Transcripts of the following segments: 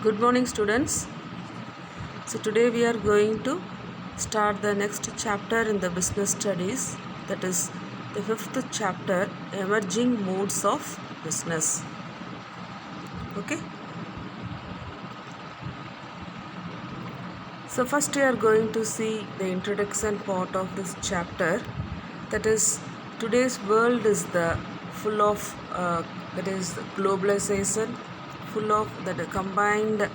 Good morning, students. So today we are going to start the next chapter in the business studies, that is the fifth chapter, emerging modes of business. Okay. So first we are going to see the introduction part of this chapter, that is today's world is the full of that is globalization, full of that combined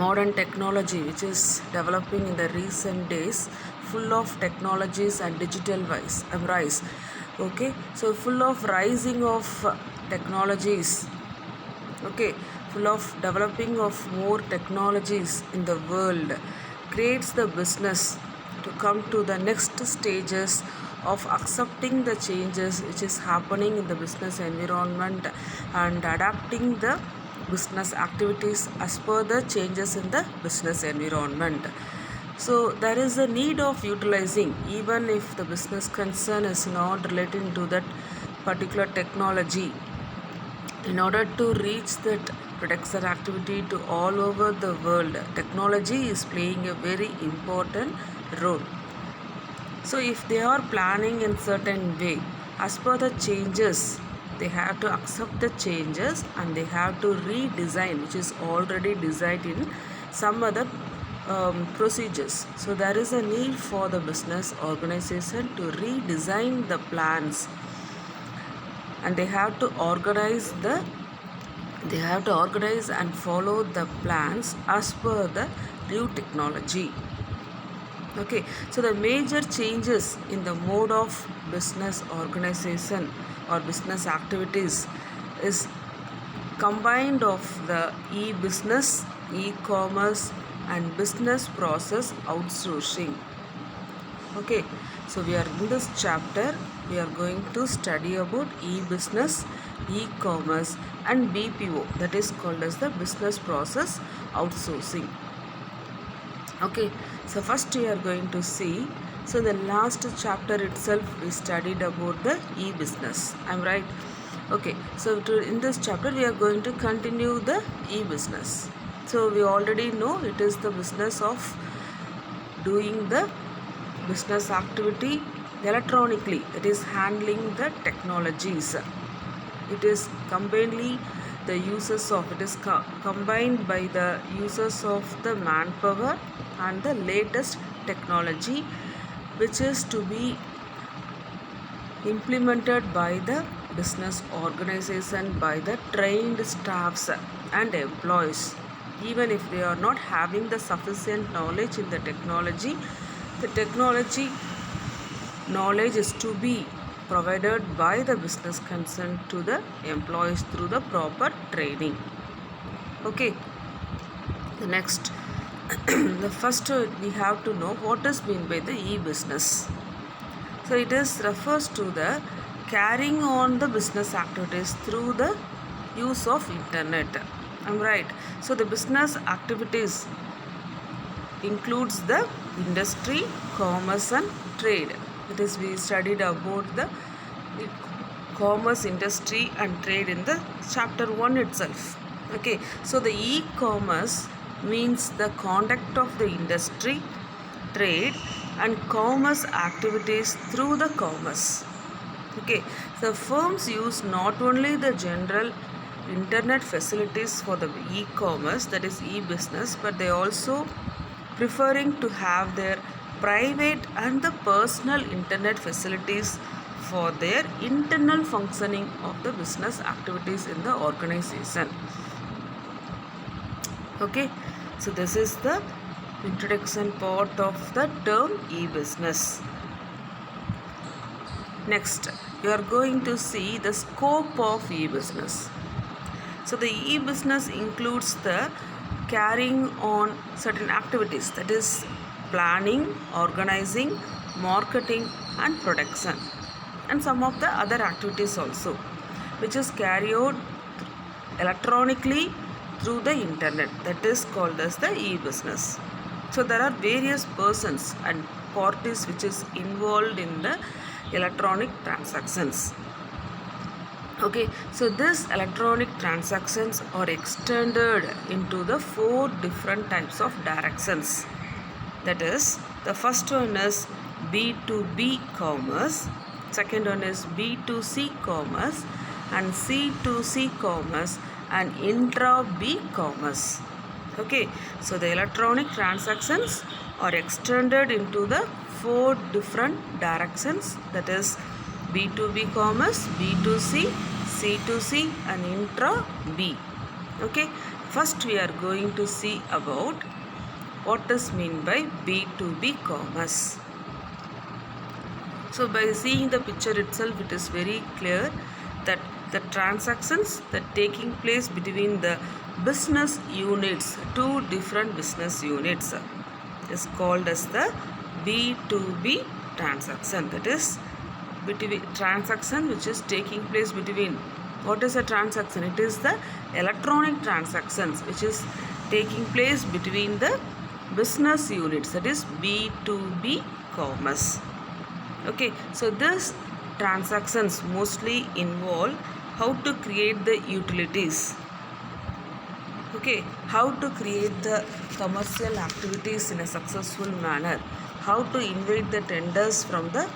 modern technology which is developing in the recent days, full of technologies and digital rise. Okay, so full of rising of technologies. Okay, full of developing of more technologies in the world creates the business to come to the next stages of accepting the changes which is happening in the business environment and adapting the business activities as per the changes in the business environment. So there is a need of utilizing, even if the business concern is not relating to that particular technology, in order to reach that production activity to all over the world. Technology is playing a very important role. So if they are planning in certain way, as per the changes, they have to accept the changes and they have to redesign, which is already designed in some other procedures. So there is a need for the business organization to redesign the plans, and they have to organize and follow the plans as per the new technology. Okay, so the major changes in the mode of business organization or business activities is combined of the e-business, e-commerce and business process outsourcing. Okay, so we are in this chapter, we are going to study about e-business, e-commerce and BPO, that is called as the business process outsourcing. Okay, so first we are going to see, so in the last chapter itself we studied about the e-business, I'm right? Okay, so in this chapter we are going to continue the e-business. So we already know it is the business of doing the business activity electronically, it is handling the technologies. It is combined by the uses of the manpower and the latest technology, which is to be implemented by the business organization by the trained staffs and employees. Even if they are not having the sufficient knowledge in the technology knowledge is to be provided by the business concern to the employees through the proper training. Okay, the next the first we have to know what is meant by the e-business. So it is refers to the carrying on the business activities through the use of internet. I'm right. So the business activities includes the industry, commerce and trade. That is, we studied about the commerce, industry and trade in the chapter 1 itself. Okay, so the e-commerce means the conduct of the industry, trade and commerce activities through the commerce. Okay, so firms use not only the general internet facilities for the e-commerce, that is e-business, but they also preferring to have their private and the personal internet facilities for their internal functioning of the business activities in the organization. Okay, so this is the introduction part of the term e-business. Next, you are going to see the scope of e-business. So the e-business includes the carrying on certain activities, that is planning, organizing, marketing and production, and some of the other activities also, which is carried out electronically through the internet, that is called as the e-business. So there are various persons and parties which is involved in the electronic transactions. Okay, so these electronic transactions are extended into the 4 different types of directions. That is, the first one is B2B commerce, second one is B2C commerce, and C2C commerce, and intra B commerce. Okay, so the electronic transactions are extended into the 4 different directions, that is B2B commerce, B2C, C2C, and intra B. Okay, first we are going to see about what is meant by B2B commerce. So by seeing the picture itself, it is very clear that the transactions that taking place between the business units, 2 different business units, is called as the B2B transaction. That is between transaction which is taking place between, what is a transaction? It is the electronic transactions which is taking place between the business units, that is B2B commerce. Okay, so these transactions mostly involve how to create the utilities. Okay, how to create the commercial activities in a successful manner, how to invite the tenders from the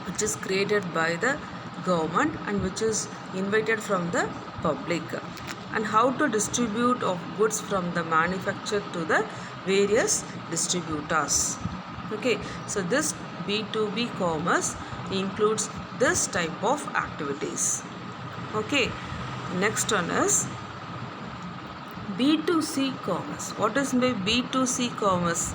which is created by the government and which is invited from the public, and how to distribute of goods from the manufacturer to the various distributors. Okay, so this B2B commerce includes this type of activities. Okay, next one is B2C commerce. What is by B2C commerce?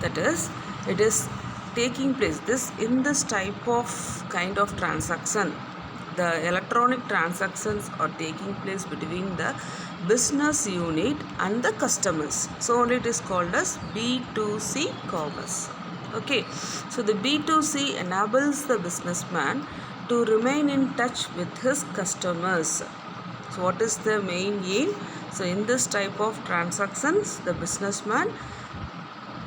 That is, it is taking place in this type of kind of transaction. The electronic transactions are taking place between the business unit and the customers. So only it is called as B2C commerce. Okay, so the B2C enables the businessman to remain in touch with his customers. So what is the main aim? So in this type of transactions, the businessman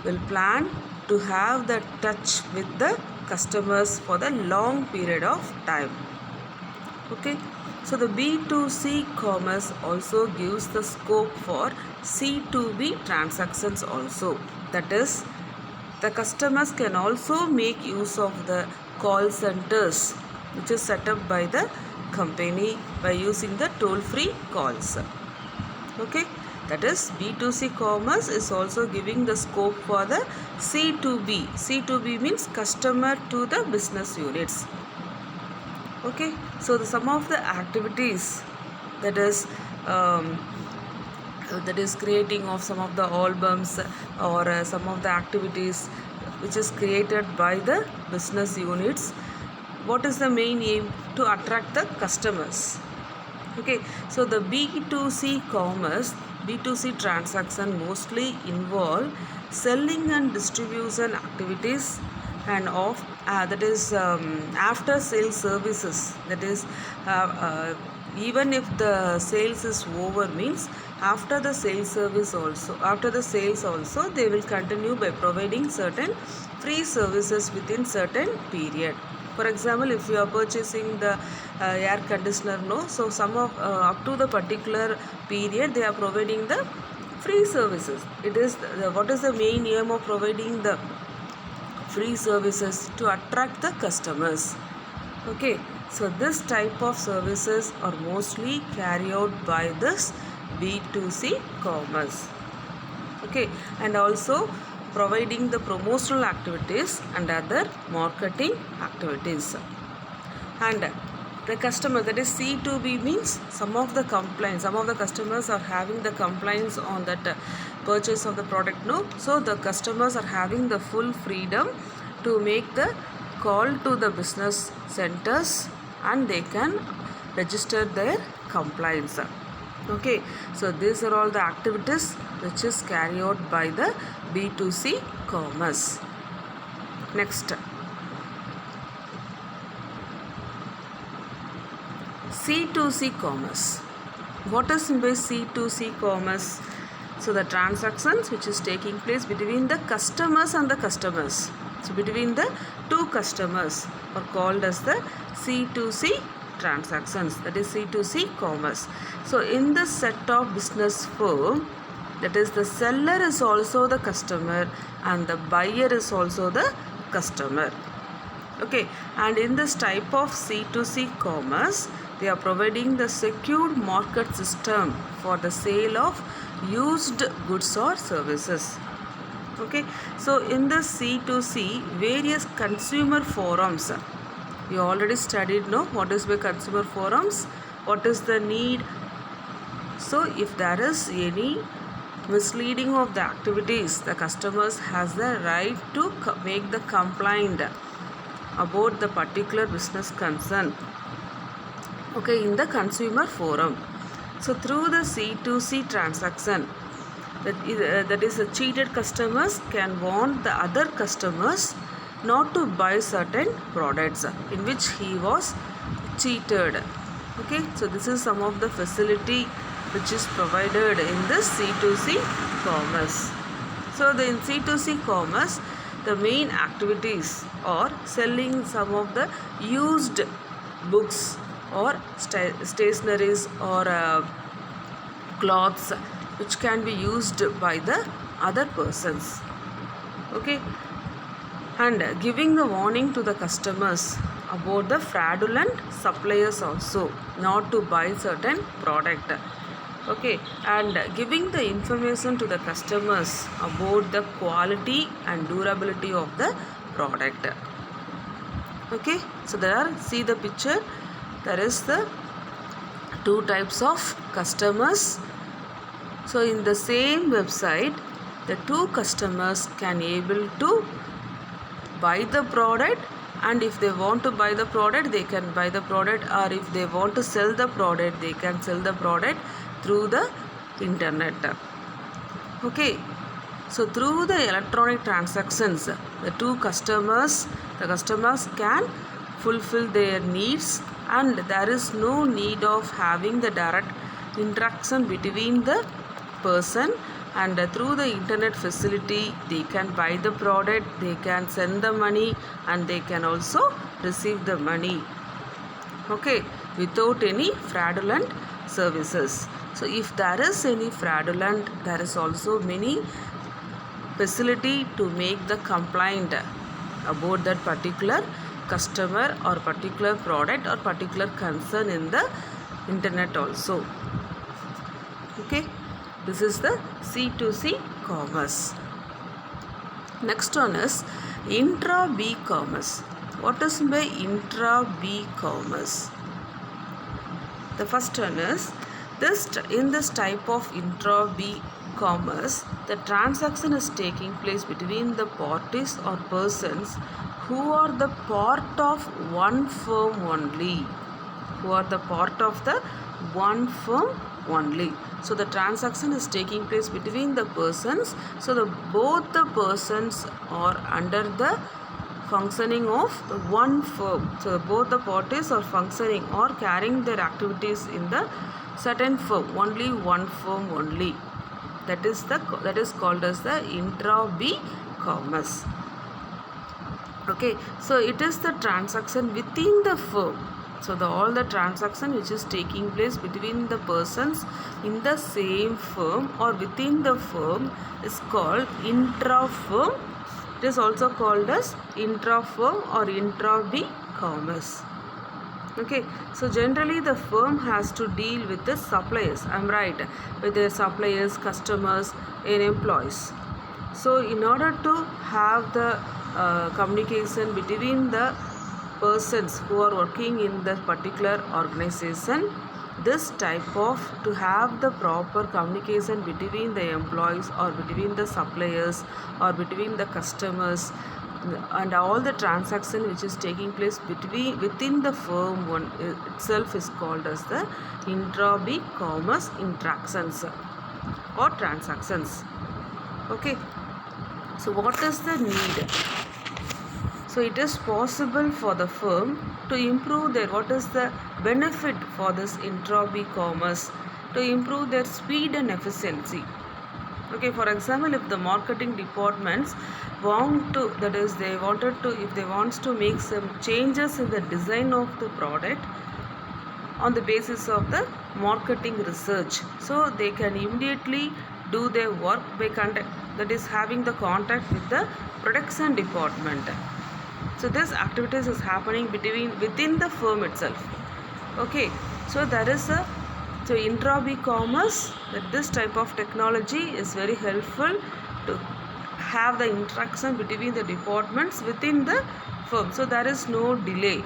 will plan to have the touch with the customers for the long period of time. Okay, so the B2C commerce also gives the scope for C2B transactions also. That is, the customers can also make use of the call centers which is set up by the company by using the toll-free calls. Okay, that is B2C commerce is also giving the scope for the C2B. C2B means customer to the business units. Okay, so some of the activities, that is creating of some of the albums or some of the activities which is created by the business units. What is the main aim? To attract the customers. Okay, so the B2C commerce, B2C transaction mostly involve selling and distribution activities and of that is after sales services. That is even if the sales is over, means after the sales also they will continue by providing certain free services within certain period. For example, if you are purchasing the air conditioner, so some of up to the particular period they are providing the free services. It is what is the main aim of providing the free services? To attract the customers. Okay, so this type of services are mostly carried out by this B2C commerce. Okay, and also providing the promotional activities and other marketing activities. And the customer, that is C2B, means some of the customers are having the complaints on that purchase of the product, so the customers are having the full freedom to make the call to the business centers and they can register their complaints. Okay, so these are all the activities which is carried out by the B2C commerce. Next, C2C commerce. What is meant by C2C commerce? So the transactions which is taking place between the customers and the customers. So between the two customers are called as the C2C transactions, that is C2C commerce. So in this set of business firm, that is the seller is also the customer and the buyer is also the customer. Okay, and in this type of C2C commerce, they are providing the secured market system for the sale of used goods or services. Okay, so in the C2C, various consumer forums, you already studied, no? What is the consumer forums? What is the need? So if there is any misleading of the activities, the customers has the right to make the complaint about the particular business concern. Okay, in the consumer forum. So through the C2C transaction, that is the cheated customers can warn the other customers not to buy certain products in which he was cheated. Okay, so this is some of the facility which is provided in this C2C commerce. So in C2C commerce, the main activities are selling some of the used books or stationaries or cloths which can be used by the other persons. Okay, and giving the warning to the customers about the fraudulent suppliers also not to buy certain product. Okay, and giving the information to the customers about the quality and durability of the product. Okay, so there, see the picture, there is the two types of customers. So in the same website, the two customers can able to buy the product, and if they want to buy the product, they can buy the product, or if they want to sell the product, they can sell the product through the internet. Okay, so through the electronic transactions, the customers can fulfill their needs, and there is no need of having the direct interaction between the person, and through the internet facility they can buy the product, they can send the money, and they can also receive the money. Okay, without any fraudulent services. So if there is any fraudulent, there is also many facility to make the complaint about that particular customer or particular product or particular concern in the internet also. Okay, this is the C2C commerce. Next one is intra B commerce. What is by intra B commerce? The first one is in this type of intra B commerce, the transaction is taking place between the parties or persons who are the part of one firm only. Who are the part of the one firm only. So the transaction is taking place between the persons. So both the persons are under the functioning of the one firm. So both the parties are functioning or carrying their activities in the certain firm, only one firm only. That is called as the intra B commerce. Okay, so it is the transaction within the firm. So all the transaction which is taking place between the persons in the same firm or within the firm is called intra-firm. It is also called as intra-firm or intra-B commerce. Okay, so generally the firm has to deal with the suppliers, I'm right, with their suppliers, customers and employees. So in order to have the communication between the persons who are working in the particular organization, this type of to have the proper communication between the employees or between the suppliers or between the customers and all the transaction which is taking place within the firm itself is called as the intra-B commerce interactions or transactions. Okay, so what is the need? So it is possible for the firm to improve their, what is the benefit for this intra-B commerce? To improve their speed and efficiency. Okay, for example, if the marketing departments want to, that is they wanted to, if they wants to make some changes in the design of the product, on the basis of the marketing research. So they can immediately do their work by contact, that is having the contact with the production department. So this activities is happening within the firm itself. Okay, so there is a intra-e-commerce, that this type of technology is very helpful to have the interaction between the departments within the firm. So there is no delay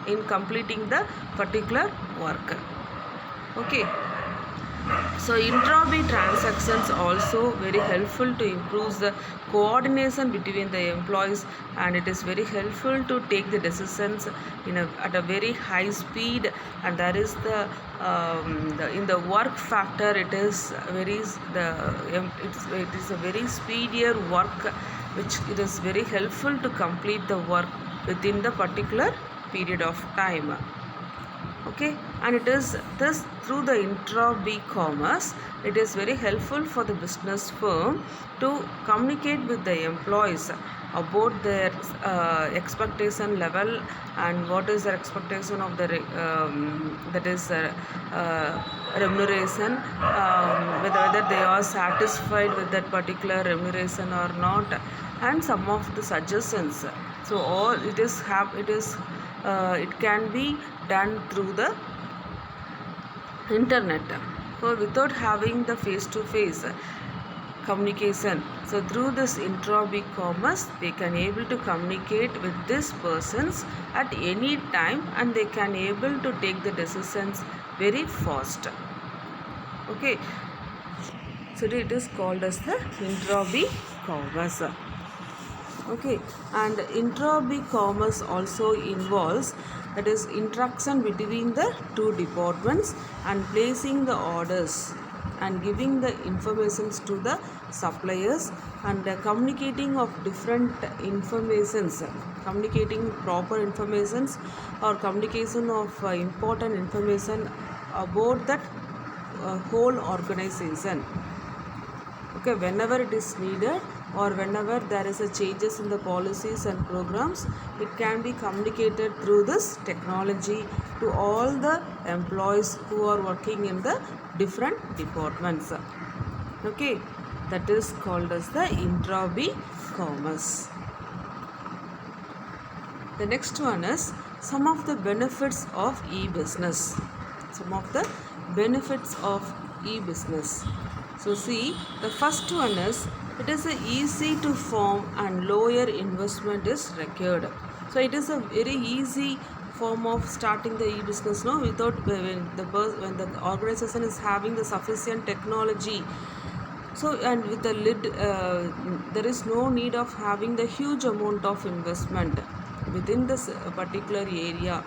in completing the particular work. Okay. So intra-bee transactions also very helpful to improve the coordination between the employees, and it is very helpful to take the decisions at a very high speed. And there is in the work factor, it is a very speedier work, which it is very helpful to complete the work within the particular period of time. Okay, and it is this through the intra-bee commerce, it is very helpful for the business firm to communicate with the employees about their expectation level, and what is their expectation of the remuneration, whether they are satisfied with that particular remuneration or not, and some of the suggestions. So all it can be done through the internet, so without having the face-to-face communication. So through this intra-bee commerce, they can able to communicate with these persons at any time, and they can able to take the decisions very fast. Okay, so it is called as the intra-bee commerce. Okay, and intra-bee commerce also involves, that is, interaction between the two departments and placing the orders and giving the informations to the suppliers, and communicating of different informations, communicating proper informations or communication of important information about that whole organization. Okay, whenever it is needed, or whenever there is a changes in the policies and programs, it can be communicated through this technology to all the employees who are working in the different departments. Okay, that is called as the intra-bee commerce. The next one is some of the benefits of e-business. Some of the benefits of e-business. So see, the first one is, it is easy to form and lower investment is required. So it is a very easy form of starting the e-business, no, without when the organization is having the sufficient technology. So, and with the lid, there is no need of having the huge amount of investment within this particular area.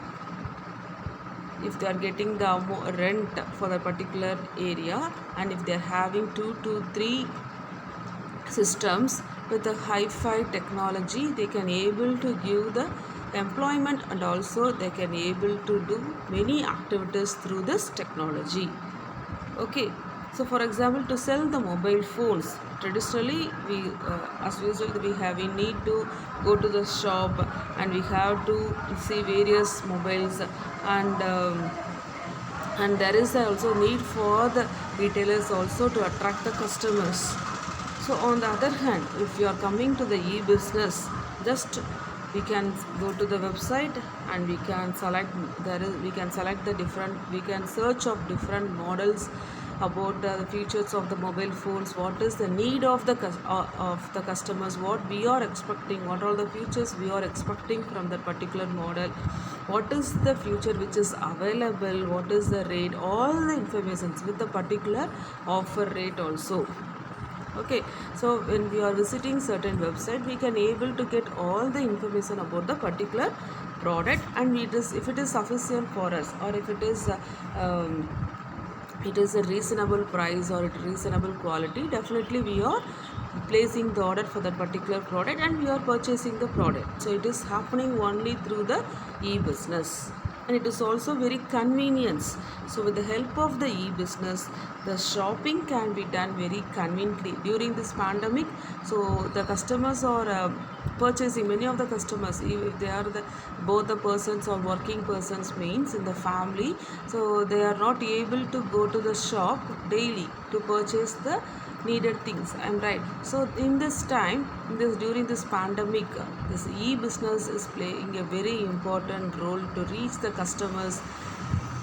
If they are getting the rent for the particular area, and if they are having 2 to 3 systems with a hi-fi technology, they can able to give the employment, and also they can able to do many activities through this technology. Okay, so for example, to sell the mobile phones, traditionally as usual we need to go to the shop, and we have to see various mobiles, and there is also need for the retailers also to attract the customers. So on the other hand, if you are coming to the e-business, just we can go to the website, and we can select we can search of different models about the features of the mobile phones, what is the need of the customers, what we are expecting, what are the features we are expecting from that particular model, what is the future which is available, what is the rate, all the information with the particular offer rate also. Okay, so when we are visiting certain website, we can able to get all the information about the particular product, and if it is sufficient for us, or if it is a reasonable price or reasonable quality, definitely we are placing the order for that particular product, and we are purchasing the product. So it is happening only through the e-business, and it is also very convenience. So with the help of the e-business, the shopping can be done very conveniently during this pandemic. So the customers are purchasing. Many of the customers, if they are the both the persons or working persons means in the family, so they are not able to go to the shop daily to purchase the needed things. I'm right. So in this time, during this pandemic, this e-business is playing a very important role to reach the customers,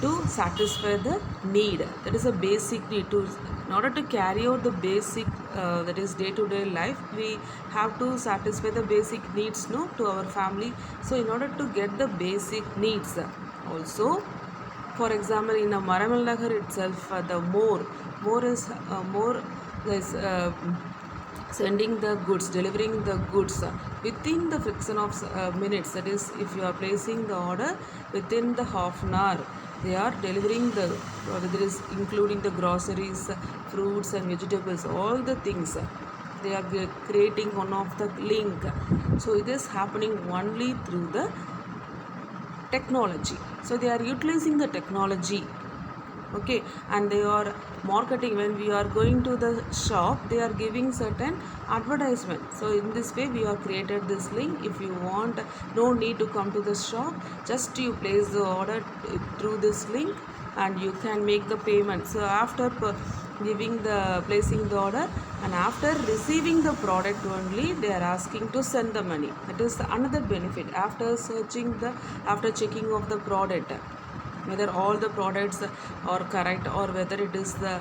to satisfy the need. That is a basic need. To in order to carry out the basic, that is day to day life, we have to satisfy the basic needs, no, to our family. So in order to get the basic needs, also, for example, in a Maramal Nagar itself, the more is sending the goods, delivering the goods within the fraction of minutes. That is, if you are placing the order within the half an hour, they are delivering the, whether is including the groceries, fruits and vegetables, all the things. They are creating one of the link. So it is happening only through the technology. So they are utilizing the technology, okay, and they are marketing. When we are going to the shop, they are giving certain advertisement. So in this way we have created this link. If you want, no need to come to the shop, just you place the order through this link and you can make the payment. So after giving the placing the order and after receiving the product only, they are asking to send the money. That is another benefit. After checking of the product, whether all the products are correct, or whether it is the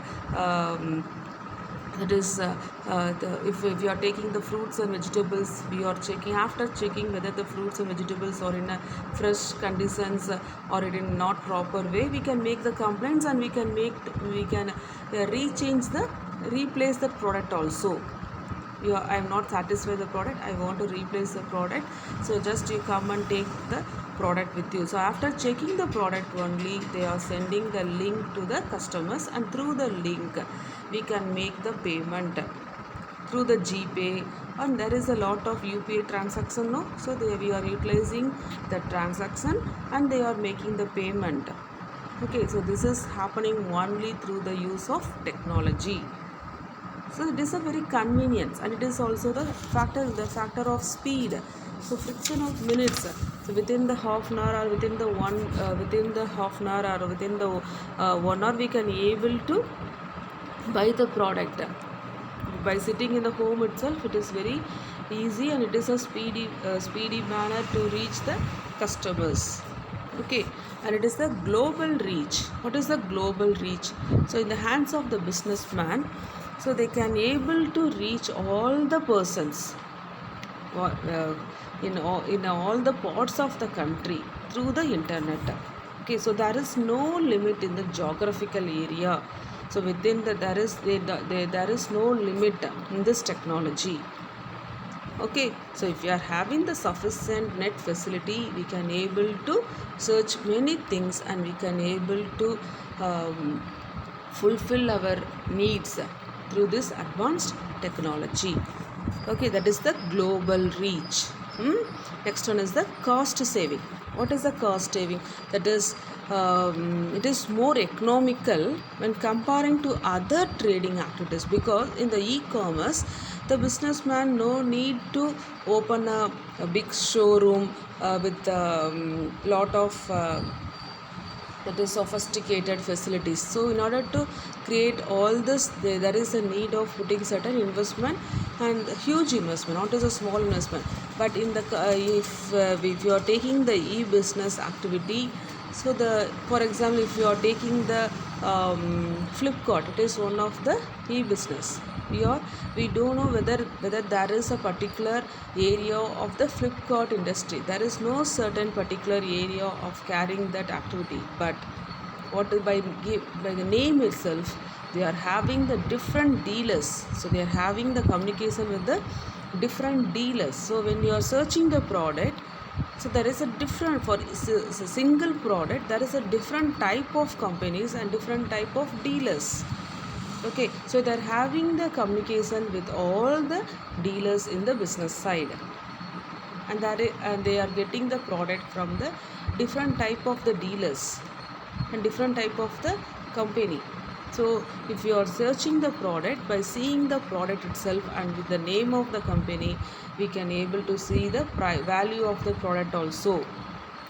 if you are taking the fruits and vegetables, we are checking. After checking whether the fruits and vegetables are in a fresh conditions or in not proper way, we can make the complaints and we can replace the product also. I am not satisfied with the product, I want to replace the product. So just you come and take the product with you. So after checking the product only, they are sending the link to the customers, and through the link we can make the payment through the GPay, and there is a lot of UPI transaction, no? So we are utilizing the transaction and they are making the payment. Okay, so this is happening only through the use of technology. So it is a very convenience, and it is also the factor of speed. So friction of minutes. So within the half an hour, or within the half an hour, or within the 1 hour, we can able to buy the product. By sitting in the home itself, it is very easy, and it is a speedy manner to reach the customers. Okay, and it is the global reach. What is the global reach? So in the hands of the businessman, so they can able to reach all the persons in all the parts of the country through the internet. Okay, so there is no limit in the geographical area. So within the there is no limit in this technology. Okay, so if you are having the sufficient net facility, we can able to search many things, and we can able to fulfill our needs through this advanced technology. Okay, that is the global reach. Next one is the cost saving. What is the cost saving? That is, it is more economical when comparing to other trading activities, because in the e-commerce, the businessman no need to open a big showroom with lot of that is sophisticated facilities. So in order to create all this, there is a need of putting certain investment, and huge investment, not as a small investment. But in the if you are taking the e-business activity, so for example, if you are taking the Flipkart, it is one of the e-business. We don't know whether there is a particular area of the Flipkart industry. There is no certain particular area of carrying that activity, but by the name itself, they are having the different dealers. So they are having the communication with the different dealers. So when you are searching the product, so there is a different, for a single product, there is a different type of companies and different type of dealers. Okay, so they are having the communication with all the dealers in the business side, and they are getting the product from the different type of the dealers and different type of the company. So if you are searching the product, by seeing the product itself and with the name of the company, we can able to see the value of the product also.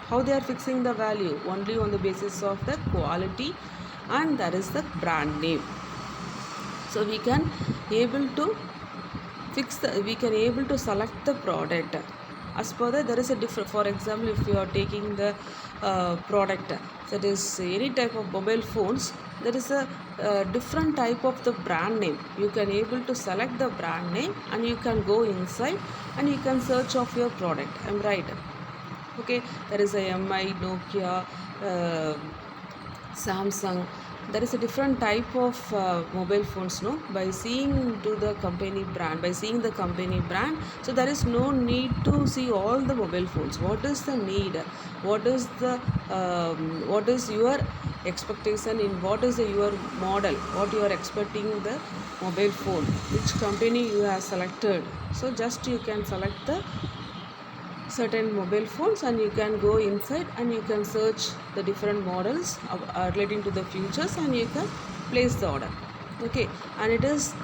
How they are fixing the value? Only on the basis of the quality, and that is the brand name. So we can able to we can able to select the product as per that. There is a different, for example, if you are taking the product, that is any type of mobile phones, there is a different type of the brand name. You can able to select the brand name and you can go inside and you can search of your product. I'm right? Okay, there is a MI, Nokia, Samsung. There is a different type of mobile phones, no? By seeing to the company brand, by seeing the company brand, so there is no need to see all the mobile phones. What is the need? What is the what is your expectation in what is your model? What you are expecting the mobile phone? Which company you have selected? So just you can select the certain mobile phones and you can go inside and you can search the different models relating to the features and you can place the order. Okay, and it is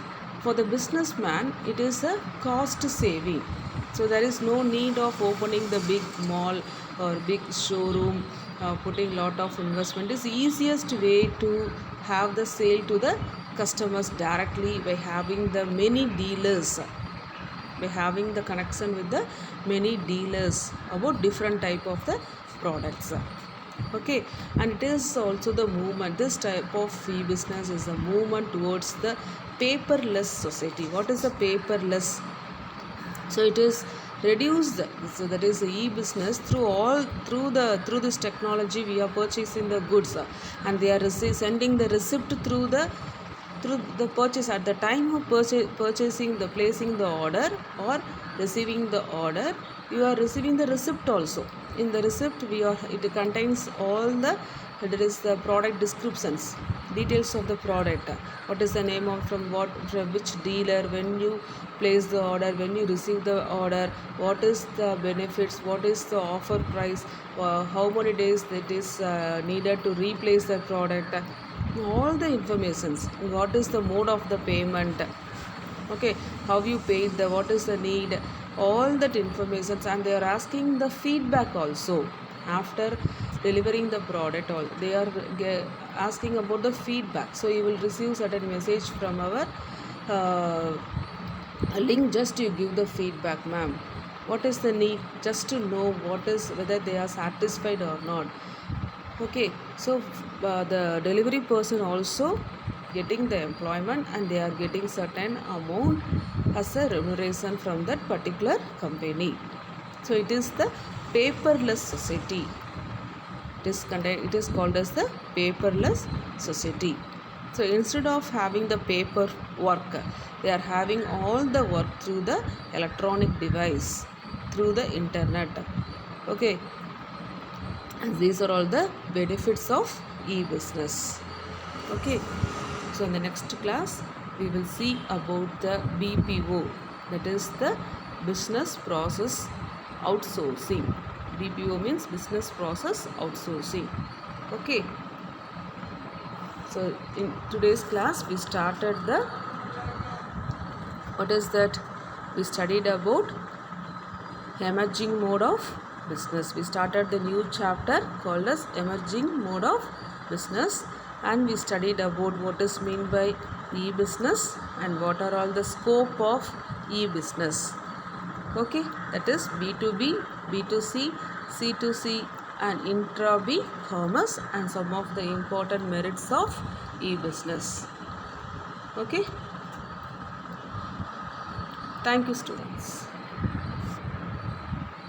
for the businessman, it is a cost saving. So there is no need of opening the big mall or big showroom, putting lot of investment. It's easiest way to have the sale to the customers directly by having the many dealers, by having the connection with the many dealers about different type of the products. Okay, and it is also the movement. This type of e-business is a movement towards the paperless society. What is the paperless? So it is reduced. So that is the e-business. Through this technology we are purchasing the goods, and they are sending the receipt through the purchase. At the time of purchasing, the placing the order or receiving the order, you are receiving the receipt also. In the receipt it contains all the, there is the product descriptions, details of the product, what is the name of, from which dealer, when you place the order, when you receive the order, what is the benefits, what is the offer price, how many days it is needed to replace the product, all the informations, what is the mode of the payment, okay, how you paid, the what is the need, all that information. And they are asking the feedback also after delivering the product. All they are asking about the feedback. So you will receive certain message from our link. Just you give the feedback, ma'am, what is the need, just to know what is, whether they are satisfied or not. Okay, so the delivery person also getting the employment, and they are getting certain amount as a remuneration from that particular company. So it is the paperless society. It is called as the paperless society. So instead of having the paper work, they are having all the work through the electronic device, through the internet. Okay, and these are all the benefits of e-business. Okay, so in the next class we will see about the BPO, that is the business process outsourcing. BPO means business process outsourcing. Okay, so in today's class we started the, what is that, we studied about emerging mode of business. We started the new chapter called as emerging mode of business, and we studied about what is meant by e-business and what are all the scope of e-business. Okay, that is B2B, B2C, C2C and intra-B commerce, and some of the important merits of e-business. Okay, thank you students.